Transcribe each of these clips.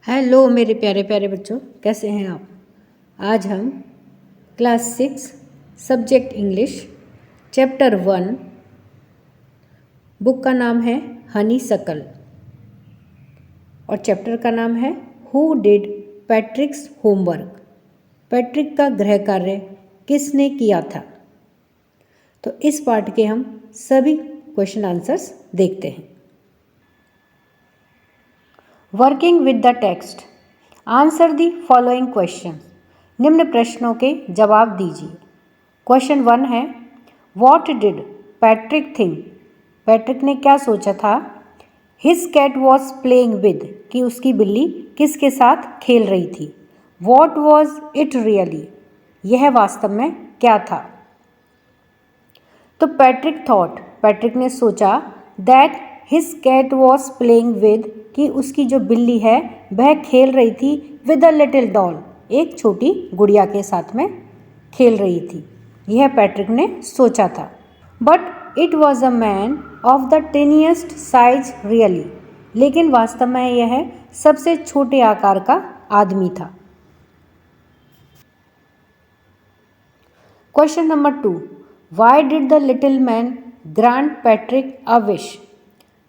Hello मेरे प्यारे प्यारे बच्चों, कैसे हैं आप। आज हम class 6 subject English chapter 1 book का नाम है हनी सकल और चैप्टर का नाम है who did Patrick's homework. Patrick का गृह कार्य किसने किया था। तो इस पार्ट के हम सभी क्वेश्चन आंसर्स देखते हैं। Working with the text, answer the following question. निम्न प्रश्नों के जवाब दीजिए। क्वेश्चन 1 है, what did Patrick think, Patrick ने क्या सोचा था। His cat was playing with, कि उसकी बिल्ली किसके साथ खेल रही थी। व्हाट वॉज इट रियली, यह वास्तव में क्या था। तो पैट्रिक थॉट, पैट्रिक ने सोचा that his cat was playing with, कि उसकी जो बिल्ली है वह खेल रही थी विद अ लिटिल डॉल, एक छोटी गुड़िया के साथ में खेल रही थी। यह पैट्रिक ने सोचा था। But it was a man of the tiniest size really, लेकिन वास्तव में यह सबसे छोटे आकार का आदमी था। Question number 2, why did the little man grant Patrick a wish,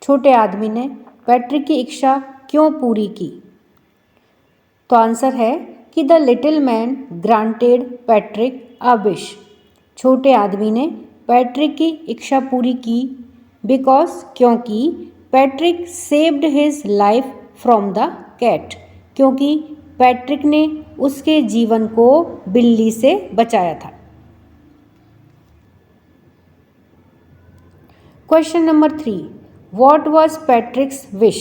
छोटे आदमी ने पैट्रिक की इच्छा क्यों पूरी की। तो आंसर है कि the little man granted Patrick a wish, छोटे आदमी ने पैट्रिक की इच्छा पूरी की बिकॉज, क्योंकि Patrick saved his life from the cat, क्योंकि पैट्रिक ने उसके जीवन को बिल्ली से बचाया था। Question number 3, what was Patrick's wish,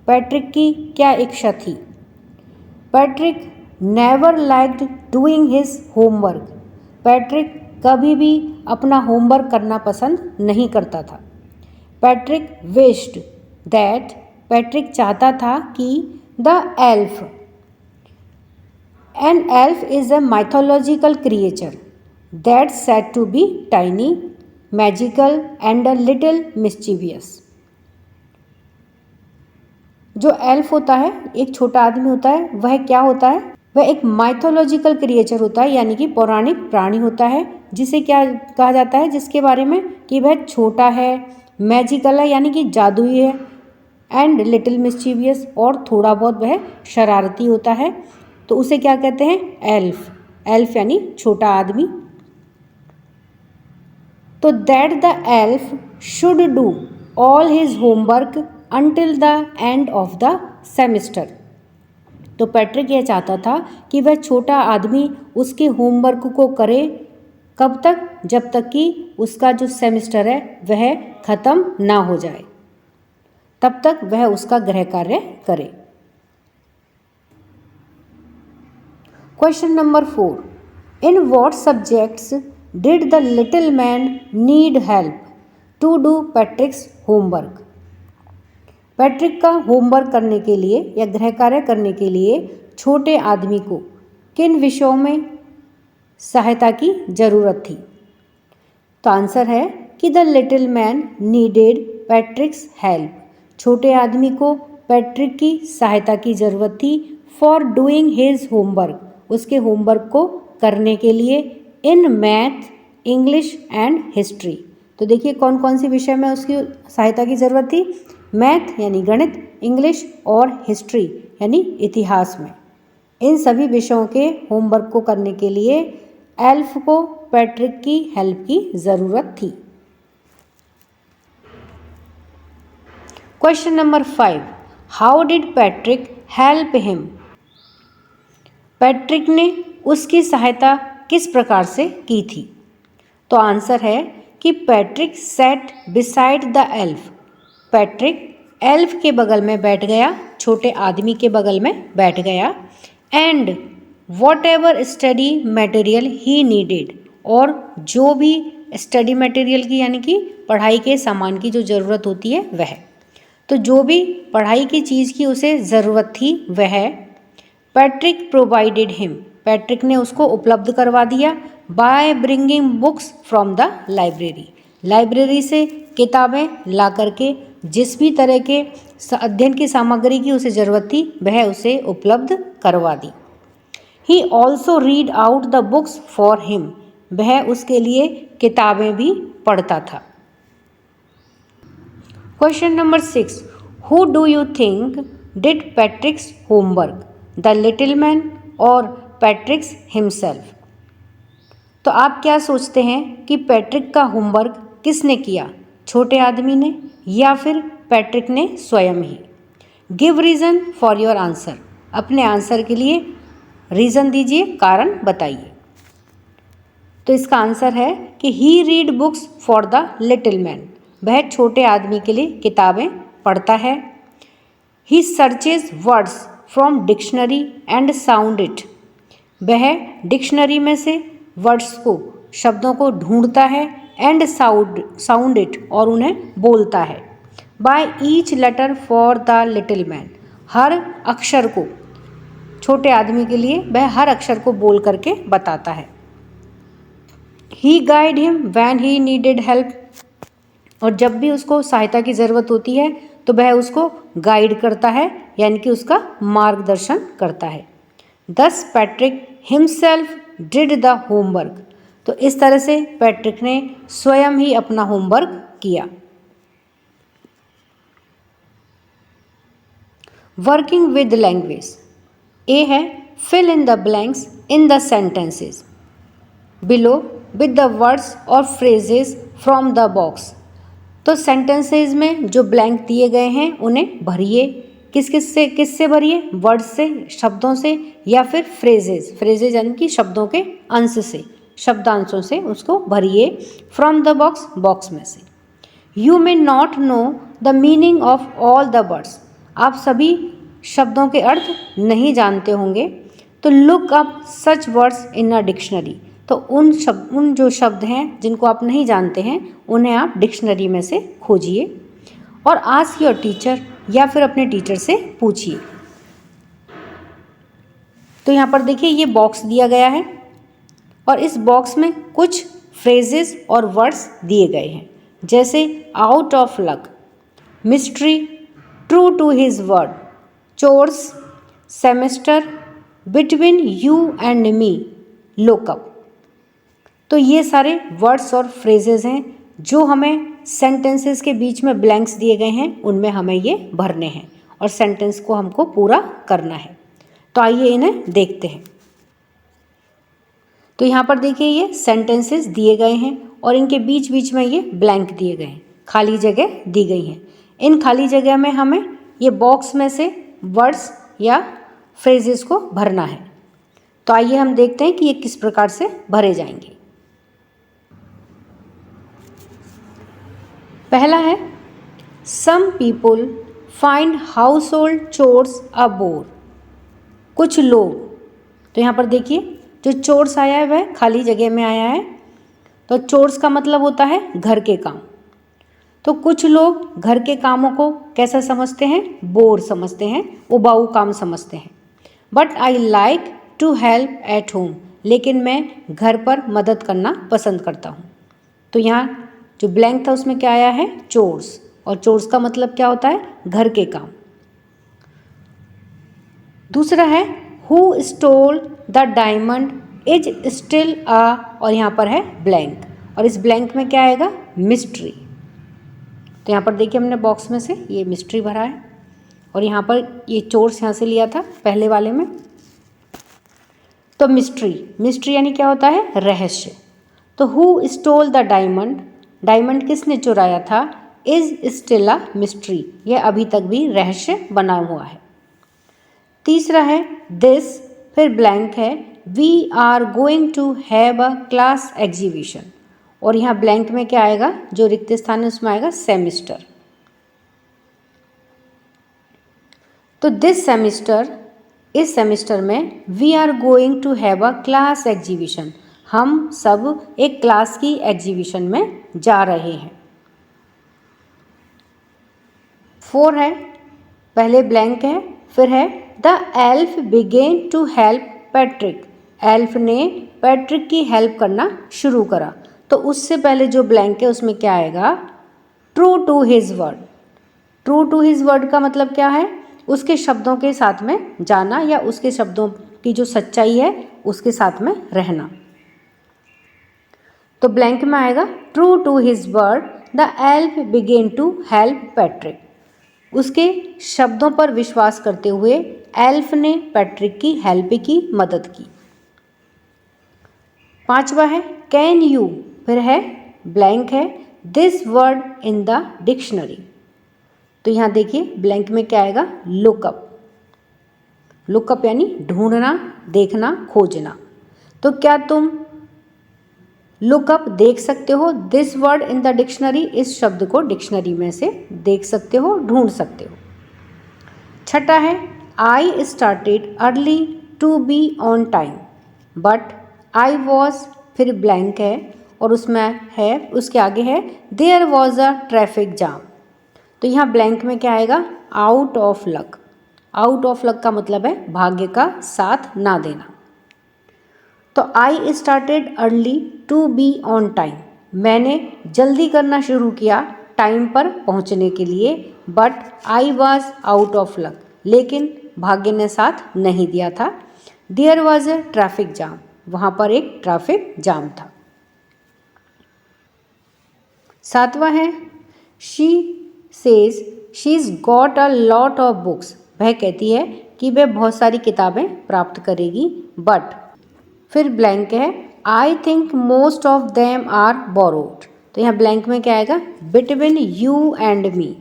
Patrick की क्या इच्छा थी। Patrick never liked doing his homework, Patrick कभी भी अपना होमवर्क करना पसंद नहीं करता था। पैट्रिक विश्ड दैट, पैट्रिक चाहता था कि the elf, an elf is a mythological creature that said to be tiny, magical and a little mischievous. जो एल्फ होता है, एक छोटा आदमी होता है, वह क्या होता है, वह एक माइथोलॉजिकल क्रिएचर होता है, यानी कि पौराणिक प्राणी होता है, जिसे क्या कहा जाता है, जिसके बारे में कि वह छोटा है, मैजिकल है यानी कि जादुई है, एंड लिटिल मिस्चीवियस और थोड़ा बहुत वह शरारती होता है, तो उसे क्या कहते हैं, एल्फ। एल्फ यानी छोटा आदमी। तो that the elf should do all his homework until the end of the semester, तो पैट्रिक यह चाहता था कि वह छोटा आदमी उसके होमवर्क को करे, कब तक, जब तक कि उसका जो सेमेस्टर है वह खत्म ना हो जाए, तब तक वह उसका गृह कार्य करे। Question number 4, in what subjects did the little man need help to do Patrick's homework, Patrick का होमवर्क करने के लिए या गृह कार्य करने के लिए छोटे आदमी को किन विषयों में सहायता की जरूरत थी। तो आंसर है कि the little man needed पैट्रिक्स help, छोटे आदमी को पैट्रिक की सहायता की जरूरत थी फॉर डूइंग हिज होमवर्क, उसके होमवर्क को करने के लिए, in math, English and history. तो देखिए कौन कौन सी विषय में उसकी सहायता की जरूरत थी, मैथ यानी गणित, इंग्लिश और हिस्ट्री यानी इतिहास में। इन सभी विषयों के होमवर्क को करने के लिए एल्फ को पैट्रिक की हेल्प की ज़रूरत थी। Question number 5, how did Patrick help him, Patrick ने उसकी सहायता किस प्रकार से की थी। तो आंसर है कि Patrick sat beside the elf, Patrick elf के बगल में बैठ गया, छोटे आदमी के बगल में बैठ गया, and what ever study material he needed, और जो भी स्टडी मटेरियल की यानी कि पढ़ाई के सामान की जो ज़रूरत होती है वह, तो जो भी पढ़ाई की चीज़ की उसे ज़रूरत थी वह पैट्रिक प्रोवाइडेड हिम, पैट्रिक ने उसको उपलब्ध करवा दिया by bringing books from the library, library से किताबें ला करके जिस भी तरह के अध्ययन की सामग्री की उसे ज़रूरत थी वह उसे उपलब्ध करवा दी। He also read out the books for him, वह उसके लिए किताबें भी पढ़ता था। Question number 6, who do you think did Patrick's homework, the little man और पैट्रिक्स हिमसेल्फ? तो आप क्या सोचते हैं कि पैट्रिक का होमवर्क किसने किया, छोटे आदमी ने या फिर पैट्रिक ने स्वयं ही? Give reason for your answer, अपने आंसर के लिए रीज़न दीजिए, कारण बताइए। तो इसका आंसर है कि he read books for the little man, वह छोटे आदमी के लिए किताबें पढ़ता है। He searches words from dictionary and sound it, वह डिक्शनरी में से वर्ड्स को, शब्दों को ढूंढता है, एंड साउंड इट और उन्हें बोलता है। By each letter for the little man, हर अक्षर को, छोटे आदमी के लिए वह हर अक्षर को बोल करके बताता है। He guide him when he needed help, और जब भी उसको सहायता की ज़रूरत होती है तो वह उसको गाइड करता है, यानी कि उसका मार्गदर्शन करता है। दस Patrick himself did the homework, तो इस तरह से पैट्रिक ने स्वयं ही अपना होमवर्क किया। वर्किंग विद लैंग्वेज, ए है fill in the blanks in the sentences below with the words और फ्रेजेस फ्रॉम द बॉक्स। तो सेंटेंसेस में जो ब्लैंक दिए गए हैं उन्हें भरिए, किससे भरिए, वर्ड्स से, शब्दों से, या फिर फ्रेजेज यानी कि शब्दों के अंश से, शब्दांशों से उसको भरिए। फ्रॉम द बॉक्स में से। You may not know the meaning of all the words, आप सभी शब्दों के अर्थ नहीं जानते होंगे, तो look up such words in a dictionary, तो उन जो शब्द हैं जिनको आप नहीं जानते हैं उन्हें आप डिक्शनरी में से खोजिए। और आस्क योर टीचर, या फिर अपने टीचर से पूछिए। तो यहाँ पर देखिए ये बॉक्स दिया गया है और इस बॉक्स में कुछ फ्रेजेस और वर्ड्स दिए गए हैं, जैसे out of luck, mystery, true to his word, chores, semester, between you and me, look up. तो ये सारे वर्ड्स और फ्रेजेस हैं जो हमें सेंटेंसेस के बीच में ब्लैंक्स दिए गए हैं, उनमें हमें ये भरने हैं और सेंटेंस को हमको पूरा करना है। तो आइए इन्हें देखते हैं। तो यहाँ पर देखिए ये सेंटेंसेस दिए गए हैं और इनके बीच बीच में ये ब्लैंक दिए गए हैं, खाली जगह दी गई हैं। इन खाली जगह में हमें ये बॉक्स में से वर्ड्स या फ्रेजेस को भरना है। तो आइए हम देखते हैं कि ये किस प्रकार से भरे जाएंगे। पहला है some people find household chores a bore, कुछ लोग। तो यहाँ पर देखिए जो चोर्स आया है वह खाली जगह में आया है, तो चोर्स का मतलब होता है घर के काम। तो कुछ लोग घर के कामों को कैसा समझते हैं, बोर समझते हैं, उबाऊ काम समझते हैं। But I like to help at home, लेकिन मैं घर पर मदद करना पसंद करता हूँ। तो यहाँ जो ब्लैंक था उसमें क्या आया है, चोर्स, और चोर्स का मतलब क्या होता है, घर के काम। दूसरा है who stole the diamond is still a, और यहाँ पर है ब्लैंक, और इस ब्लैंक में क्या आएगा, मिस्ट्री। तो यहाँ पर देखिए हमने बॉक्स में से ये मिस्ट्री भरा है और यहाँ पर ये चोर्स यहाँ से लिया था पहले वाले में। तो मिस्ट्री यानी क्या होता है, रहस्य। तो who stole the diamond, diamond किसने चुराया था, इज स्टिल अ मिस्ट्री, यह अभी तक भी रहस्य बना हुआ है। तीसरा है दिस, फिर ब्लैंक है, we are going to have a class exhibition, और यहाँ ब्लैंक में क्या आएगा, जो रिक्त स्थान है उसमें आएगा सेमिस्टर। तो दिस सेमिस्टर, इस सेमिस्टर में we are going to have a class exhibition, हम सब एक क्लास की एग्जीबिशन में जा रहे हैं। 4 है, पहले ब्लैंक है, फिर है the elf began to help Patrick, elf ने पैट्रिक की हेल्प करना शुरू करा। तो उससे पहले जो ब्लैंक है उसमें क्या आएगा, true to his word, true to his word का मतलब क्या है? उसके शब्दों के साथ में जाना या उसके शब्दों की जो सच्चाई है उसके साथ में रहना। तो ब्लैंक में आएगा true to his word the elf began to help Patrick. उसके शब्दों पर विश्वास करते हुए एल्फ ने पैट्रिक की हेल्प की, मदद की। 5वां है कैन यू, फिर है ब्लैंक है this word in the dictionary. तो यहाँ देखिए ब्लैंक में क्या आएगा? लुकअप। लुकअप यानी ढूंढना, देखना, खोजना। तो क्या तुम लुकअप देख सकते हो this word in the dictionary? इस शब्द को डिक्शनरी में से देख सकते हो, ढूंढ सकते हो। 6 है I started early to be on time but I was, फिर ब्लैंक है और उसमें है, उसके आगे है there was a traffic jam. तो यहाँ ब्लैंक में क्या आएगा? Out of luck. Out of luck का मतलब है भाग्य का साथ ना देना। तो I started early to be on time, मैंने जल्दी करना शुरू किया टाइम पर पहुंचने के लिए, but I was out of luck, लेकिन भाग्य ने साथ नहीं दिया था। There was a traffic jam, वहाँ पर एक ट्रैफिक जाम था। 7वां है she says she is got a lot of books, वह कहती है कि वह बहुत सारी किताबें प्राप्त करेगी, बट फिर ब्लैंक है I think most of them are borrowed. तो यहाँ ब्लैंक में क्या आएगा? बिटवीन यू एंड मी,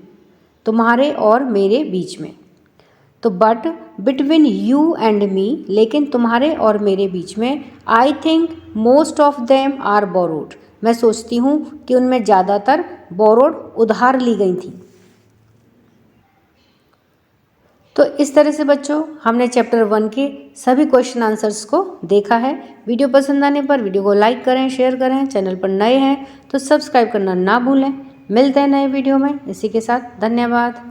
तुम्हारे और मेरे बीच में। तो but between you and me, लेकिन तुम्हारे और मेरे बीच में। I think most of them are borrowed, मैं सोचती हूँ कि उनमें ज़्यादातर बोरोड, उधार ली गई थी। तो इस तरह से बच्चों हमने चैप्टर 1 के सभी क्वेश्चन आंसर्स को देखा है। वीडियो पसंद आने पर वीडियो को लाइक करें, शेयर करें। चैनल पर नए हैं तो सब्सक्राइब करना ना भूलें। मिलते हैं नए वीडियो में। इसी के साथ धन्यवाद।